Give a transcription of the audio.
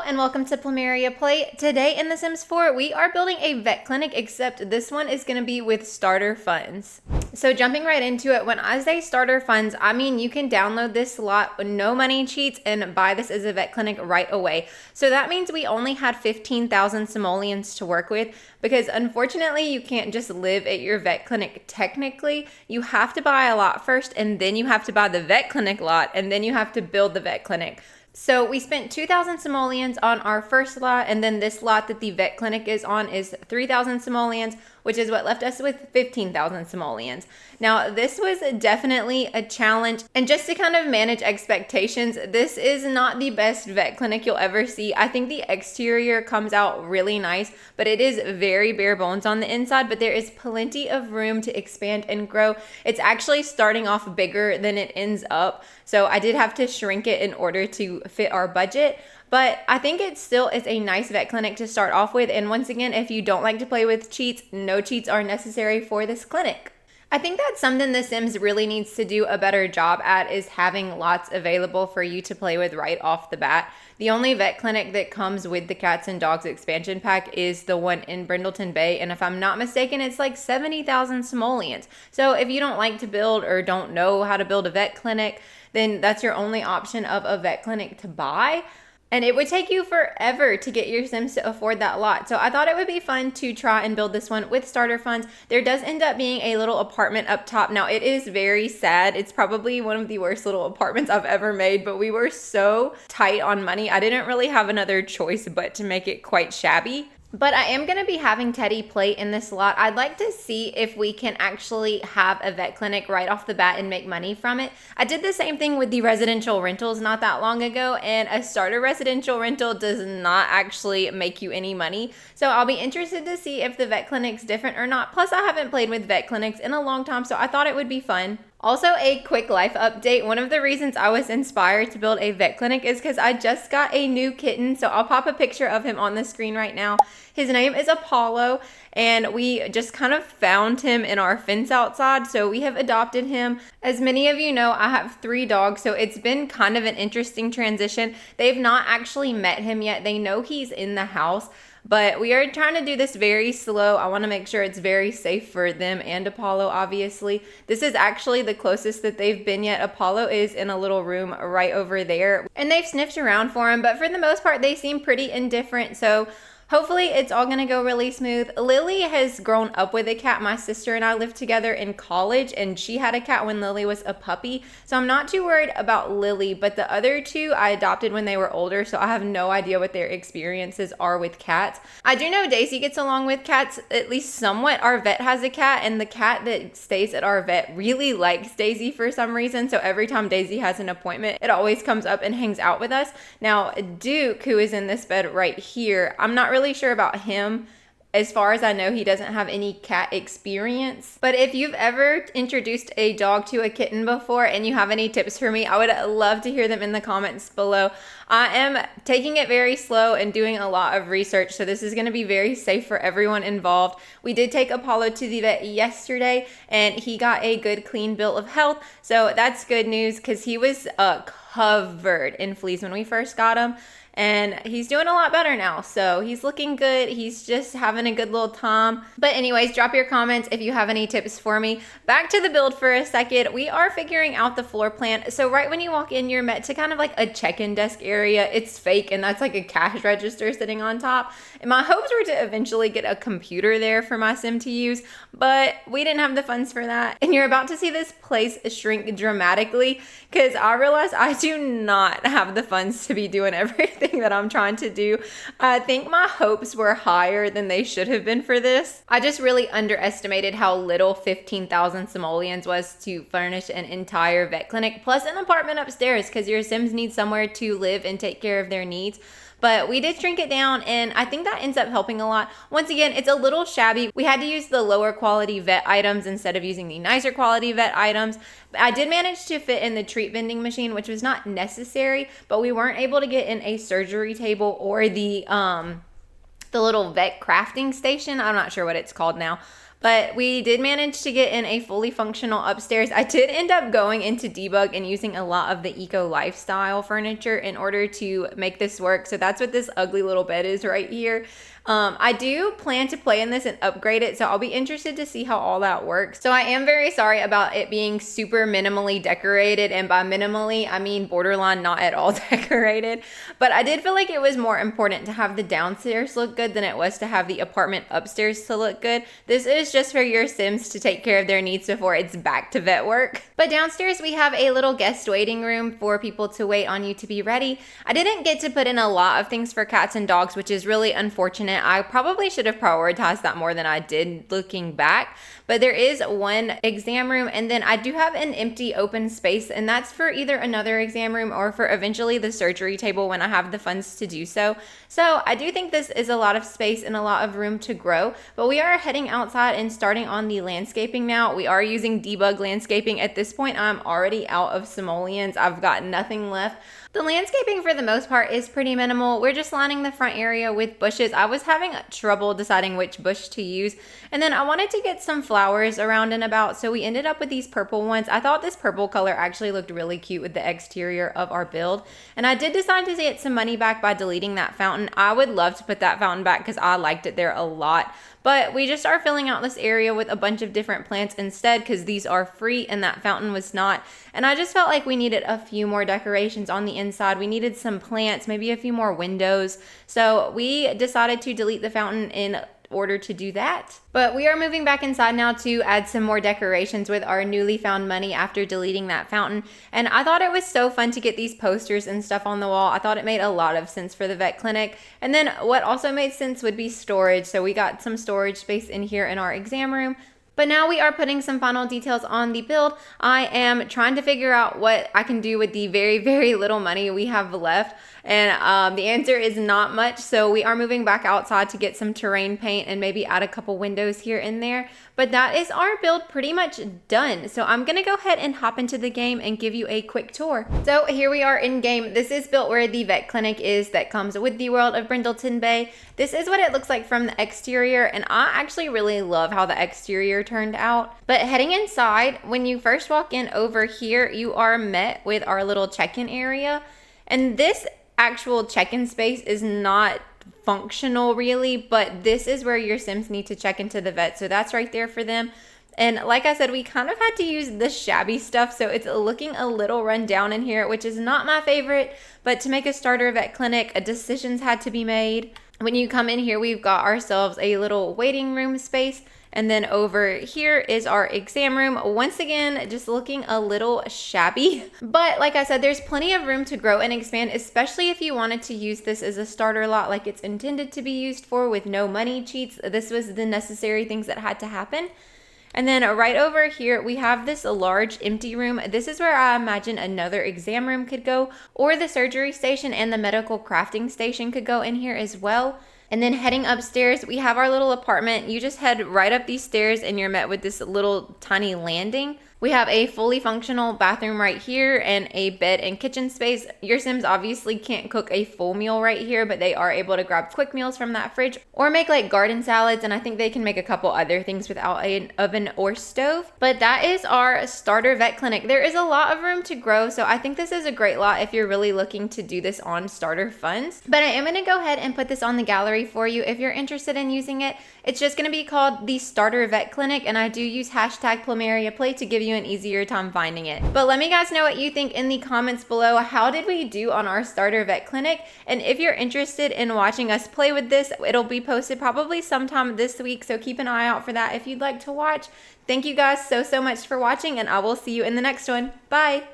and welcome to PlumeriaPlay. Today in The Sims 4, we are building a vet clinic, except this one is going to be with starter funds. So jumping right into it, when I say starter funds, I mean you can download this lot with no money cheats and buy this as a vet clinic right away. So that means we only had 15,000 simoleons to work with, because unfortunately you can't just live at your vet clinic technically. You have to buy a lot first, and then you have to buy the vet clinic lot, and then you have to build the vet clinic. So we spent 2,000 simoleons on our first lot, and then this lot that the vet clinic is on is 3,000 simoleons, which is what left us with 15,000 simoleons. Now, this was definitely a challenge, and just to kind of manage expectations, this is not the best vet clinic you'll ever see. I think the exterior comes out really nice, but it is very bare bones on the inside, but there is plenty of room to expand and grow. It's actually starting off bigger than it ends up, so I did have to shrink it in order to fit our budget. But I think it still is a nice vet clinic to start off with. And once again, if you don't like to play with cheats, no cheats are necessary for this clinic. I think that's something The Sims really needs to do a better job at, is having lots available for you to play with right off the bat. The only vet clinic that comes with the Cats and Dogs expansion pack is the one in Brindleton Bay, and if I'm not mistaken, it's like 70,000 simoleons. So if you don't like to build or don't know how to build a vet clinic, then that's your only option of a vet clinic to buy. And it would take you forever to get your Sims to afford that lot. So I thought it would be fun to try and build this one with starter funds. There does end up being a little apartment up top. Now, it is very sad. It's probably one of the worst little apartments I've ever made, but we were so tight on money. I didn't really have another choice but to make it quite shabby. But I am going to be having Teddy play in this lot. I'd like to see if we can actually have a vet clinic right off the bat and make money from it. I did the same thing with the residential rentals not that long ago, and a starter residential rental does not actually make you any money. So I'll be interested to see if the vet clinic's different or not. Plus, I haven't played with vet clinics in a long time, so I thought it would be fun. Also, a quick life update. One of the reasons I was inspired to build a vet clinic is because I just got a new kitten. So I'll pop a picture of him on the screen right now. His name is Apollo, and we just kind of found him in our fence outside. So we have adopted him. As many of you know, I have 3 dogs, so it's been kind of an interesting transition. They've not actually met him yet. They know he's in the house, but we are trying to do this very slow. I want to make sure it's very safe for them and Apollo, obviously. This is actually the closest that they've been yet. Apollo is in a little room right over there, and they've sniffed around for him, but for the most part, they seem pretty indifferent. So hopefully it's all going to go really smooth. Lily has grown up with a cat. My sister and I lived together in college, and she had a cat when Lily was a puppy. So I'm not too worried about Lily, but the other 2 I adopted when they were older, so I have no idea what their experiences are with cats. I do know Daisy gets along with cats, at least somewhat. Our vet has a cat, and the cat that stays at our vet really likes Daisy for some reason. So every time Daisy has an appointment, it always comes up and hangs out with us. Now, Duke, who is in this bed right here, I'm not really sure about him. As far as I know, he doesn't have any cat experience. But if you've ever introduced a dog to a kitten before and you have any tips for me, I would love to hear them in the comments below. I am taking it very slow and doing a lot of research, so this is going to be very safe for everyone involved. We did take Apollo to the vet yesterday, and he got a good, clean bill of health. So that's good news, because he was covered in fleas when we first got him. And he's doing a lot better now, so he's looking good. He's just having a good little time. But anyways, drop your comments if you have any tips for me. Back to the build for a second. We are figuring out the floor plan. So right when you walk in, you're met to kind of like a check-in desk area. It's fake, and that's like a cash register sitting on top. And my hopes were to eventually get a computer there for my sim to use, but we didn't have the funds for that. And you're about to see this place shrink dramatically, because I realized I do not have the funds to be doing everything that I'm trying to do. I think my hopes were higher than they should have been for this. I just really underestimated how little 15,000 simoleons was to furnish an entire vet clinic, plus an apartment upstairs, because your Sims need somewhere to live and take care of their needs. But we did shrink it down, and I think that ends up helping a lot. Once again, it's a little shabby. We had to use the lower quality vet items instead of using the nicer quality vet items. I did manage to fit in the treat vending machine, which was not necessary, but we weren't able to get in a surgery table or the little vet crafting station. I'm not sure what it's called now. But we did manage to get in a fully functional upstairs. I did end up going into debug and using a lot of the eco lifestyle furniture in order to make this work. So that's what this ugly little bed is right here. I do plan to play in this and upgrade it, so I'll be interested to see how all that works. So I am very sorry about it being super minimally decorated, and by minimally, I mean borderline not at all decorated. But I did feel like it was more important to have the downstairs look good than it was to have the apartment upstairs to look good. This is just for your Sims to take care of their needs before it's back to vet work. But downstairs we have a little guest waiting room for people to wait on you to be ready. I didn't get to put in a lot of things for cats and dogs, which is really unfortunate. I probably should have prioritized that more than I did looking back, but there is one exam room, and then I do have an empty open space, and that's for either another exam room or for eventually the surgery table when I have the funds to do so. So I do think this is a lot of space and a lot of room to grow, but we are heading outside and starting on the landscaping now. We are using debug landscaping. At this point, I'm already out of simoleons. I've got nothing left. The landscaping for the most part is pretty minimal. We're just lining the front area with bushes. I was having trouble deciding which bush to use. And then I wanted to get some flowers around and about, so we ended up with these purple ones. I thought this purple color actually looked really cute with the exterior of our build. And I did decide to get some money back by deleting that fountain. I would love to put that fountain back because I liked it there a lot. But we just are filling out this area with a bunch of different plants instead because these are free and that fountain was not. And I just felt like we needed a few more decorations on the inside. We needed some plants, maybe a few more windows. So we decided to delete the fountain in order to do that. But we are moving back inside now to add some more decorations with our newly found money after deleting that fountain. And I thought it was so fun to get these posters and stuff on the wall. I thought it made a lot of sense for the vet clinic. And then what also made sense would be storage. So we got some storage space in here in our exam room. But now we are putting some final details on the build. I am trying to figure out what I can do with the very, very little money we have left. And the answer is not much. So we are moving back outside to get some terrain paint and maybe add a couple windows here and there. But that is our build pretty much done. So I'm gonna go ahead and hop into the game and give you a quick tour. So here we are in game. This is built where the vet clinic is that comes with the world of Brindleton Bay. This is what it looks like from the exterior, and I actually really love how the exterior turned out. But heading inside, when you first walk in over here, you are met with our little check-in area. And this actual check-in space is not functional really, but this is where your Sims need to check into the vet, so that's right there for them. And like I said, we kind of had to use the shabby stuff, so it's looking a little run down in here, which is not my favorite, but to make a starter vet clinic, decisions had to be made. When you come in here, we've got ourselves a little waiting room space. And then over here is our exam room. Once again, just looking a little shabby. But like I said, there's plenty of room to grow and expand, especially if you wanted to use this as a starter lot like it's intended to be used for with no money cheats. This was the necessary things that had to happen. And then right over here, we have this large empty room. This is where I imagine another exam room could go, or the surgery station and the medical crafting station could go in here as well. And then heading upstairs, we have our little apartment. You just head right up these stairs and you're met with this little tiny landing. We have a fully functional bathroom right here and a bed and kitchen space. Your Sims obviously can't cook a full meal right here, but they are able to grab quick meals from that fridge or make like garden salads. And I think they can make a couple other things without an oven or stove. But that is our starter vet clinic. There is a lot of room to grow, so I think this is a great lot if you're really looking to do this on starter funds. But I am going to go ahead and put this on the gallery for you if you're interested in using it. It's just going to be called the Starter Vet Clinic, and I do use hashtag PlumeriaPlay to give you an easier time finding it. But let me guys know what you think in the comments below. How did we do on our Starter Vet Clinic? And if you're interested in watching us play with this, it'll be posted probably sometime this week, so keep an eye out for that if you'd like to watch. Thank you guys so much for watching, and I will see you in the next one. Bye!